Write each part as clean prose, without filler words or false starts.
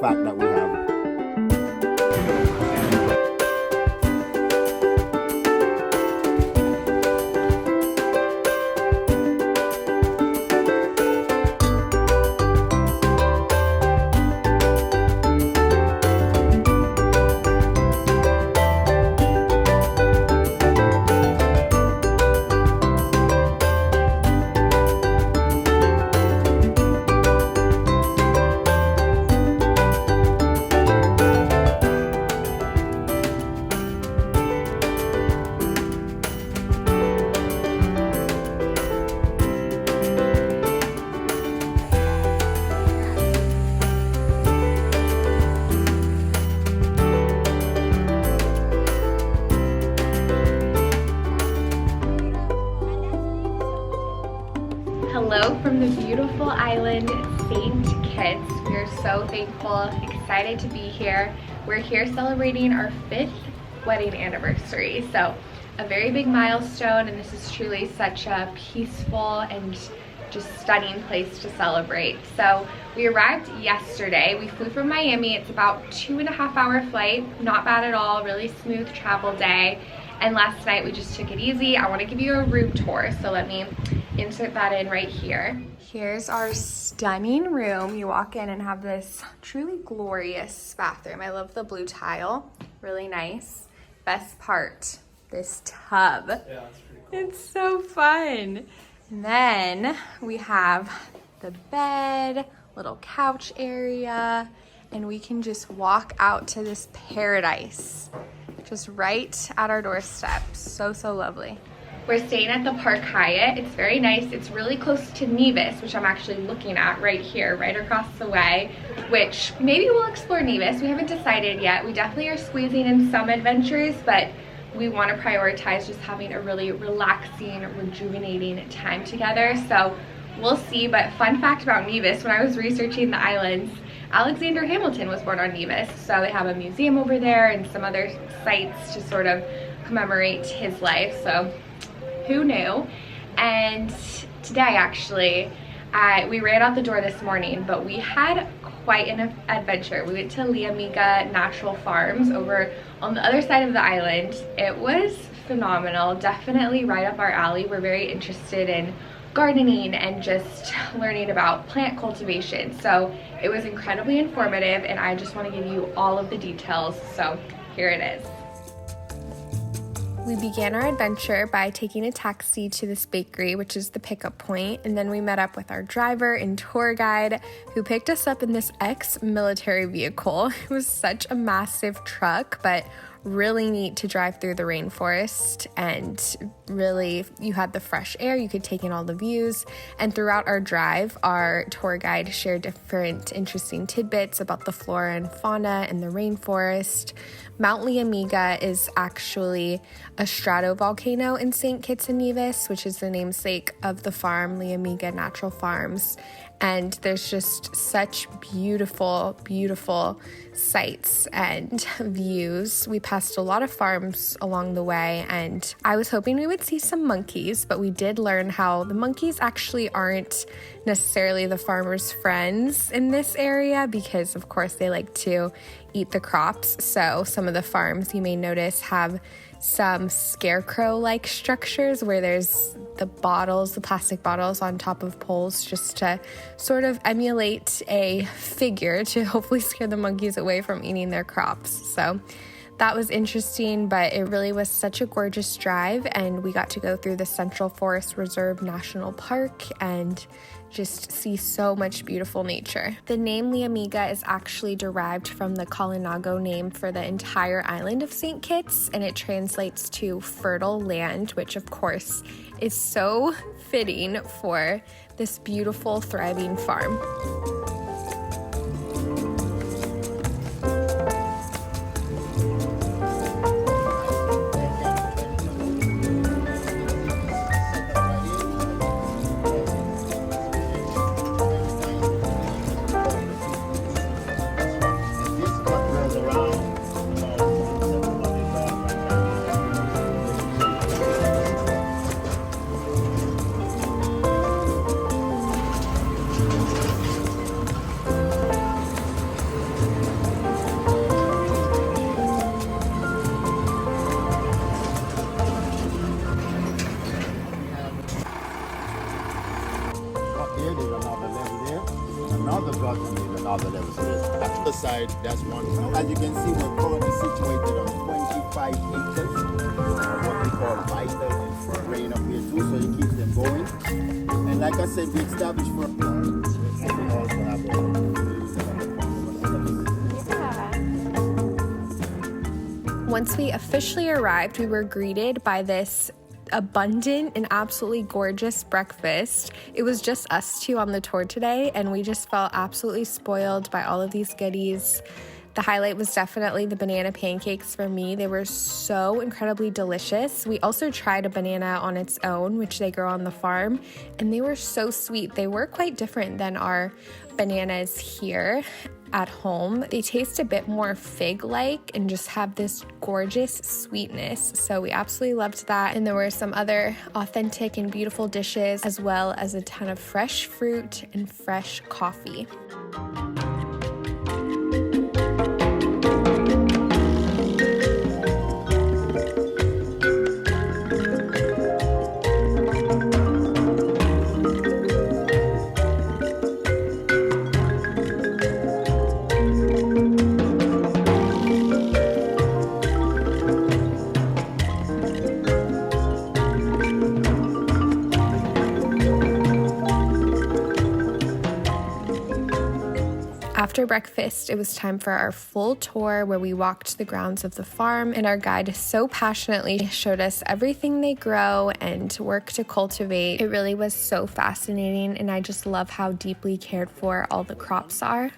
fact that we have. Hello from the beautiful island, St. Kitts. We are so thankful, excited to be here. We're here celebrating our 5th wedding anniversary. So a very big milestone, and this is truly such a peaceful and just stunning place to celebrate. So we arrived yesterday. We flew from Miami. It's about 2.5-hour flight. Not bad at all, really smooth travel day. And last night we just took it easy. I want to give you a room tour, so let me insert that in right here. Here's our stunning room. You walk in and have this truly glorious bathroom. I love the blue tile, really nice. Best part, this tub. Yeah, it's pretty cool. It's so fun. And then we have the bed, little couch area, and we can just walk out to this paradise. Just right at our doorstep. So lovely. We're staying at the Park Hyatt. It's very nice. It's really close to Nevis, which I'm actually looking at right here, right across the way, which maybe we'll explore Nevis. We haven't decided yet. We definitely are squeezing in some adventures, but we want to prioritize just having a really relaxing, rejuvenating time together. So we'll see. But fun fact about Nevis, when I was researching the islands, Alexander Hamilton was born on Nevis, so they have a museum over there and some other sites to sort of commemorate his life, so who knew? And today actually, we ran out the door this morning, but we had quite an adventure. We went to Liamuiga Natural Farms over on the other side of the island. It was phenomenal, definitely right up our alley. We're very interested in gardening and just learning about plant cultivation. So it was incredibly informative, and I just want to give you all of the details. So here it is. We began our adventure by taking a taxi to this bakery, which is the pickup point, and then we met up with our driver and tour guide who picked us up in this ex-military vehicle. It was such a massive truck, but really neat to drive through the rainforest, and really you had the fresh air, you could take in all the views. And throughout our drive, our tour guide shared different interesting tidbits about the flora and fauna in the rainforest. Mount Liamuiga is actually a stratovolcano in St. Kitts and Nevis, which is the namesake of the farm, Liamuiga Natural Farms. And there's just such beautiful sights and views. We passed a lot of farms along the way, and I was hoping we would see some monkeys, but we did learn how the monkeys actually aren't necessarily the farmers' friends in this area, because of course they like to eat the crops. So some of the farms, you may notice, have some scarecrow-like structures where there's the plastic bottles on top of poles, just to sort of emulate a figure to hopefully scare the monkeys away from eating their crops. So that was interesting, but it really was such a gorgeous drive, and we got to go through the Central Forest Reserve National Park and just see so much beautiful nature. The name Liamuiga is actually derived from the Kalinago name for the entire island of St. Kitts, and it translates to fertile land, which of course is so fitting for this beautiful, thriving farm. all the levels. So at the side, that's one. As you can see, we're currently situated on 25 acres of what we call vital and grain up here too, so it keeps them going. And like I said, we established for and we also have Once we officially arrived, we were greeted by this abundant and absolutely gorgeous breakfast. It was just us two on the tour today, and we just felt absolutely spoiled by all of these goodies. The highlight was definitely the banana pancakes for me. They were so incredibly delicious. We also tried a banana on its own, which they grow on the farm, and they were so sweet. They were quite different than our bananas here at home. They taste a bit more fig-like and just have this gorgeous sweetness. So we absolutely loved that. And there were some other authentic and beautiful dishes, as well as a ton of fresh fruit and fresh coffee. After breakfast, it was time for our full tour where we walked the grounds of the farm, and our guide so passionately showed us everything they grow and work to cultivate. It really was so fascinating, and I just love how deeply cared for all the crops are.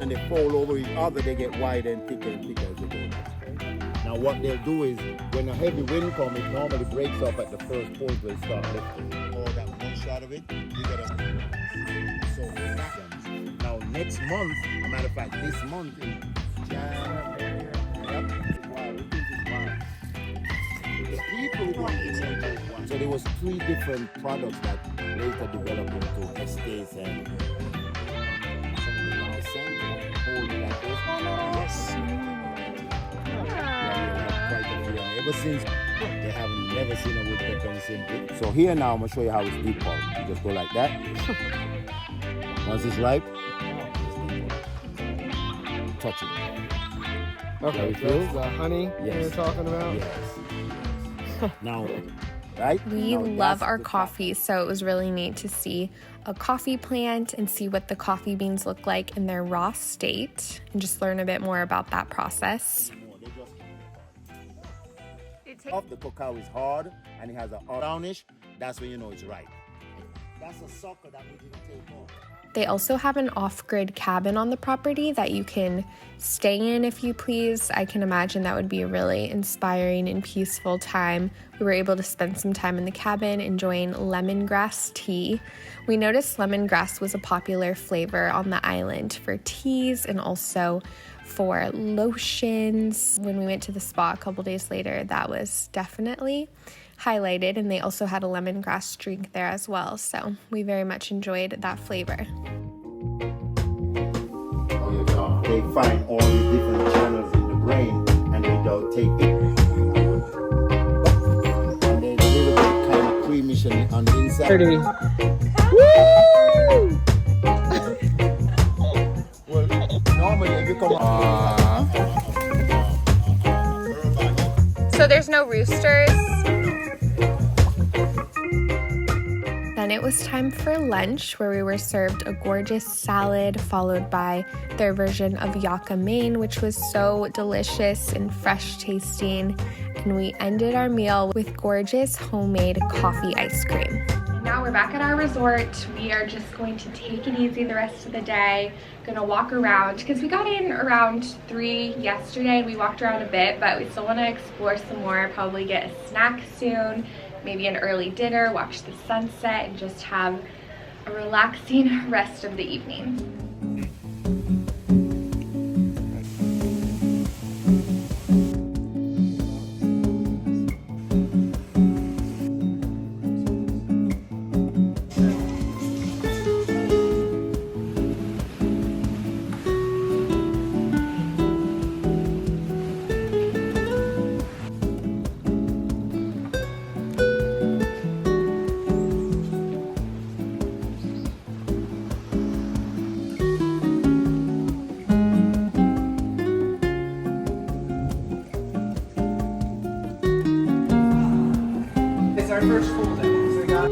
And they fall over each other, they get wider and thicker as they go. Now what they'll do is, when a heavy wind comes, it normally breaks up at the first point where it starts lifting. Or that one shot of it, you get a... So now next month, as a matter of fact, this month in January, the people so there was 3 different products that later developed into estates and some of the now center holding like this. Yes. Quite a few. And ever since they have never seen a woodpecker in the same thing. So here now I'm gonna show you how it's deep pulp. You just go like that. Once it's ripe, touch it. Okay, that's the honey you're talking about? Yes. Now, right? We now love our coffee, so it was really neat to see a coffee plant and see what the coffee beans look like in their raw state and just learn a bit more about that process. If the cacao is hard and it has a brownish, that's when you know it's ripe. That's a sucker that we didn't take off. They also have an off-grid cabin on the property that you can stay in if you please. I can imagine that would be a really inspiring and peaceful time. We were able to spend some time in the cabin enjoying lemongrass tea. We noticed lemongrass was a popular flavor on the island for teas and also for lotions. When we went to the spa a couple days later, that was definitely highlighted, and they also had a lemongrass drink there as well, so we very much enjoyed that flavor. They find all these different channels in the brain and they don't take it. And then a little bit kind of creamish on the inside. Woo! Well, normally if you come So there's no roosters? Then it was time for lunch, where we were served a gorgeous salad followed by their version of yucca main, which was so delicious and fresh tasting. And we ended our meal with gorgeous homemade coffee ice cream. Now we're back at our resort. We are just going to take it easy the rest of the day. Gonna walk around because we got in around 3 yesterday and we walked around a bit, but we still want to explore some more, probably get a snack soon, maybe an early dinner, watch the sunset, and just have a relaxing rest of the evening. our first full day. So we got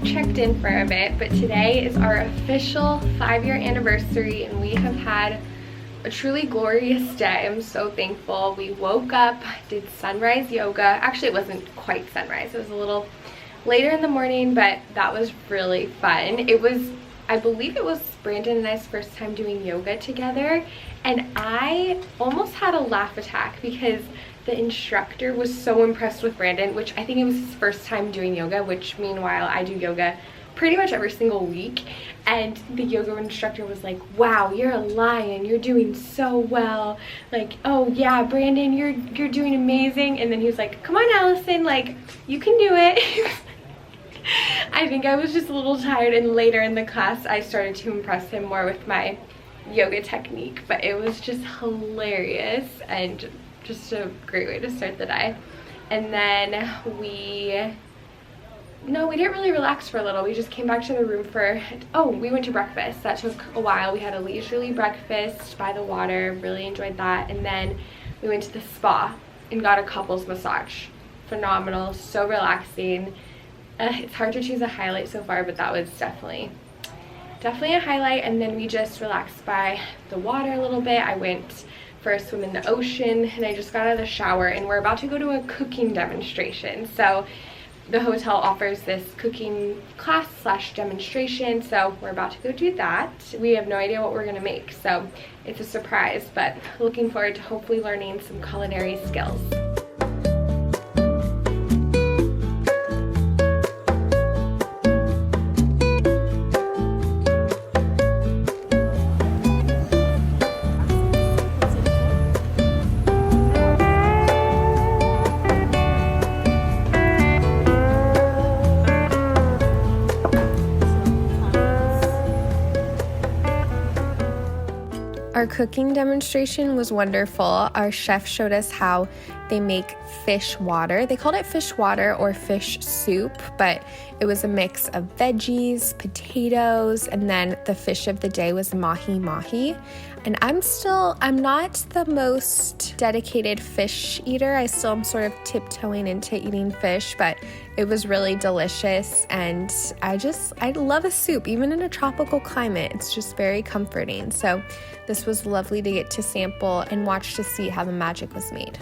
checked in for a bit, but today is our official 5-year anniversary and we have had a truly glorious day. I'm so thankful. We woke up, did sunrise yoga. Actually, it wasn't quite sunrise. It was a little later in the morning, but that was really fun. It was, I believe it was Brandon and I's first time doing yoga together, and I almost had a laugh attack because the instructor was so impressed with Brandon, which I think it was his first time doing yoga, which meanwhile I do yoga pretty much every single week. And the yoga instructor was like, wow, you're a lion, you're doing so well. Like, oh yeah, Brandon, you're doing amazing. And then he was like, come on, Allison, like, you can do it. I think I was just a little tired, and later in the class I started to impress him more with my yoga technique, but it was just hilarious and just a great way to start the day. And then we didn't really relax for a little. We just came back to the room for, we went to breakfast. That took a while. We had a leisurely breakfast by the water, really enjoyed that. And then we went to the spa and got a couples massage. Phenomenal, so relaxing. It's hard to choose a highlight so far, but that was definitely a highlight. And then we just relaxed by the water a little bit. I went for a swim in the ocean, and I just got out of the shower, and we're about to go to a cooking demonstration. So the hotel offers this cooking class / demonstration, so we're about to go do that. We have no idea what we're gonna make, so it's a surprise, but looking forward to hopefully learning some culinary skills. Our cooking demonstration was wonderful. Our chef showed us how they make fish water. They called it fish water or fish soup, but it was a mix of veggies, potatoes, and then the fish of the day was mahi-mahi. And I'm not the most dedicated fish eater. I still am sort of tiptoeing into eating fish, but it was really delicious. And I love a soup, even in a tropical climate. It's just very comforting. So this was lovely to get to sample and watch to see how the magic was made.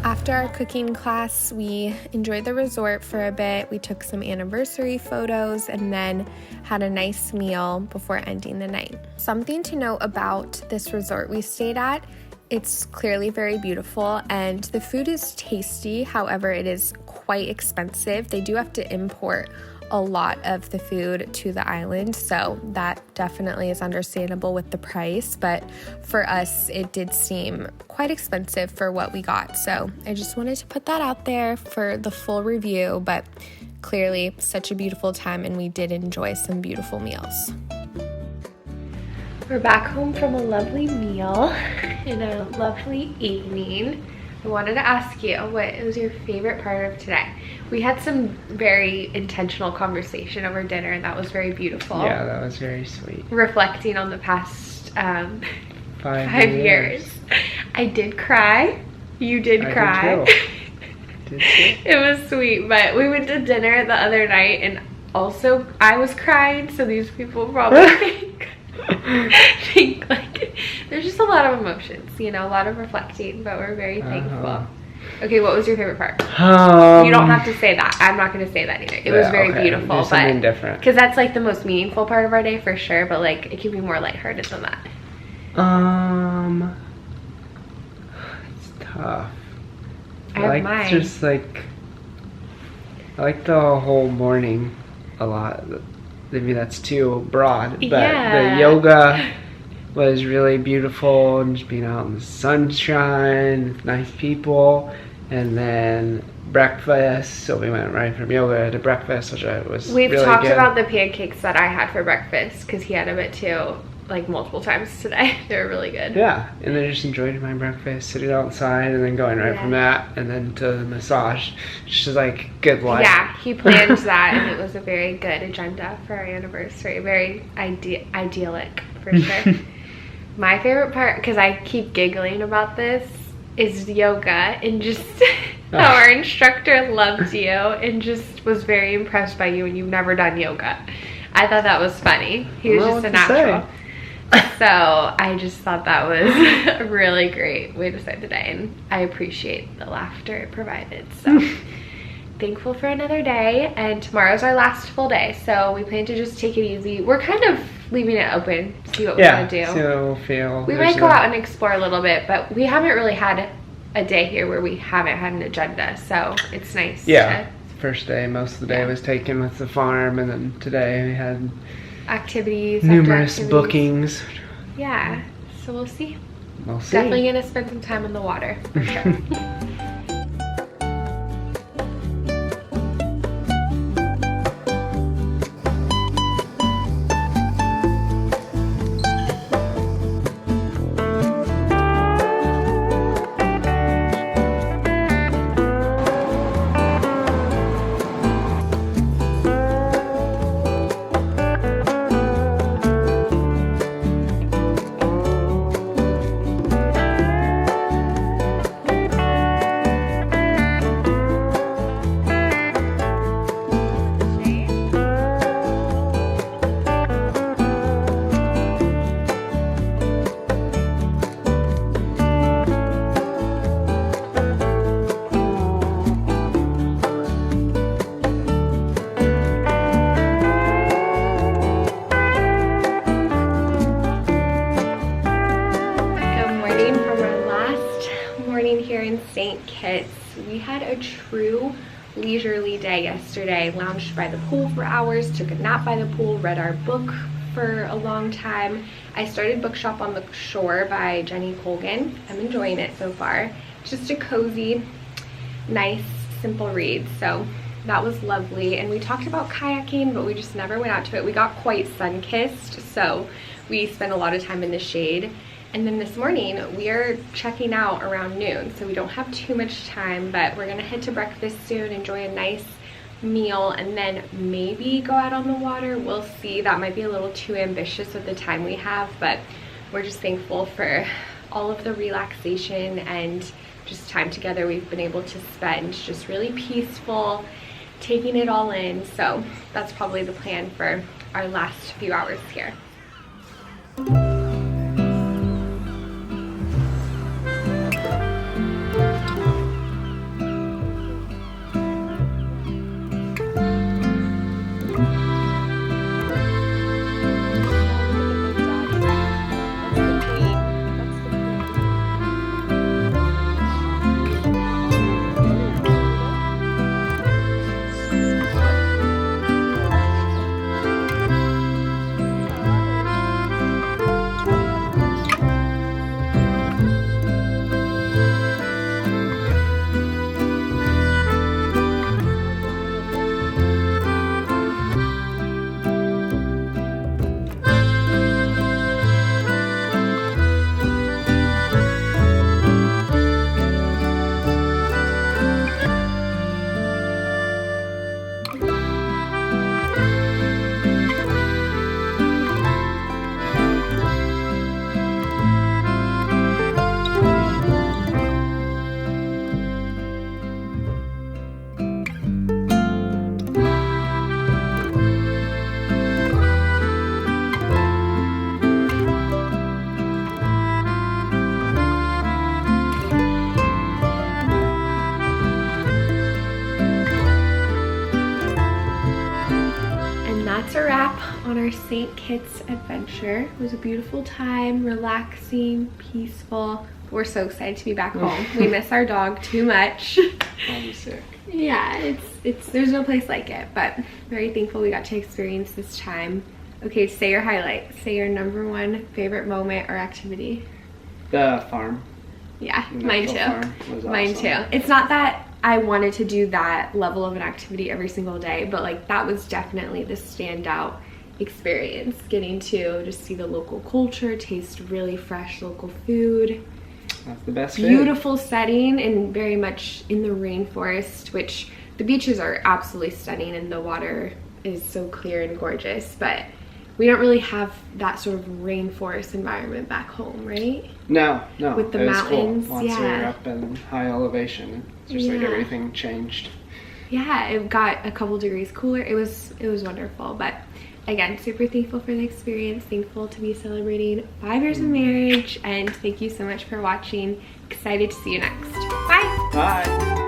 After our cooking class, we enjoyed the resort for a bit. We took some anniversary photos and then had a nice meal before ending the night. Something to note about this resort we stayed at, it's clearly very beautiful and the food is tasty. However, it is quite expensive. They do have to import a lot of the food to the island, so that definitely is understandable with the price, but for us it did seem quite expensive for what we got. So I just wanted to put that out there for the full review, but clearly such a beautiful time and we did enjoy some beautiful meals. We're back home from a lovely meal and a lovely evening. I wanted to ask you, what was your favorite part of today? We had some very intentional conversation over dinner, and that was very beautiful. Yeah, that was very sweet. Reflecting on the past 5 5 years. I did cry. You did cry. Did too. It was sweet, but we went to dinner the other night, and also I was crying, so these people probably think like there's just a lot of emotions, you know, a lot of reflecting, but we're very thankful. Okay, what was your favorite part? You don't have to say that. I'm not going to say that either. It was very beautiful, but something different. Because that's like the most meaningful part of our day for sure, but like it can be more lighthearted than that. It's tough. I have mine. Just like, I like the whole morning a lot. Maybe that's too broad, but Yeah. the yoga was really beautiful, and just being out in the sunshine with nice people. And then breakfast, so we went right from yoga to breakfast, which was We've really talked good. about the pancakes that I had for breakfast, because he had a bit too, like multiple times today. They were really good. Yeah, and then just enjoyed my breakfast, sitting outside, and then going right from that, and then to the massage. Just like good life. Yeah, he planned that, and it was a very good agenda for our anniversary. Very idyllic, for sure. My favorite part, because I keep giggling about this, is yoga, and just how our instructor loved you and just was very impressed by you, and you've never done yoga. I thought that was funny. He was just a natural. So I just thought that was a really great way to start the day, and I appreciate the laughter it provided. So thankful for another day, and tomorrow's our last full day, so we plan to just take it easy. We're kind of leaving it open, see what we want to do. See what we'll feel. We might go out and explore a little bit, but we haven't really had a day here where we haven't had an agenda, so it's nice. Yeah, first day, most of the day was taken with the farm, and then today we had activities, numerous bookings. Yeah, so we'll see. We'll see. Definitely gonna spend some time in the water, for sure. Here in St. Kitts. We had a true leisurely day yesterday. Lounged by the pool for hours, took a nap by the pool, read our book for a long time. I started Bookshop on the Shore by Jenny Colgan. I'm enjoying it so far. Just a cozy, nice, simple read. So that was lovely. And we talked about kayaking, but we just never went out to it. We got quite sun-kissed, so we spent a lot of time in the shade. And then this morning, we are checking out around noon, so we don't have too much time, but we're gonna head to breakfast soon, enjoy a nice meal, and then maybe go out on the water. We'll see. That might be a little too ambitious with the time we have, but we're just thankful for all of the relaxation and just time together we've been able to spend. Just really peaceful, taking it all in. So that's probably the plan for our last few hours here. that's a wrap on our St. Kitts adventure. It was a beautiful time, relaxing, peaceful. We're so excited to be back home. We miss our dog too much. I'll be sick. Yeah, there's no place like it, but very thankful we got to experience this time. Okay, say your highlight. Say your #1 favorite moment or activity. The farm. Yeah, The mine natural too. farm was Mine awesome. too. It's not that I wanted to do that level of an activity every single day, but like that was definitely the standout experience. Getting to just see the local culture, taste really fresh local food. That's the best Beautiful setting and very much in the rainforest, which the beaches are absolutely stunning and the water is so clear and gorgeous, but we don't really have that sort of rainforest environment back home, right? No. With the it was mountains, cool. Once we yeah. were up in high elevation, it's just like Yeah. everything changed. Yeah, it got a couple degrees cooler. It was wonderful, but again, super thankful for the experience, thankful to be celebrating 5 years of marriage, and thank you so much for watching. Excited to see you next. Bye! Bye!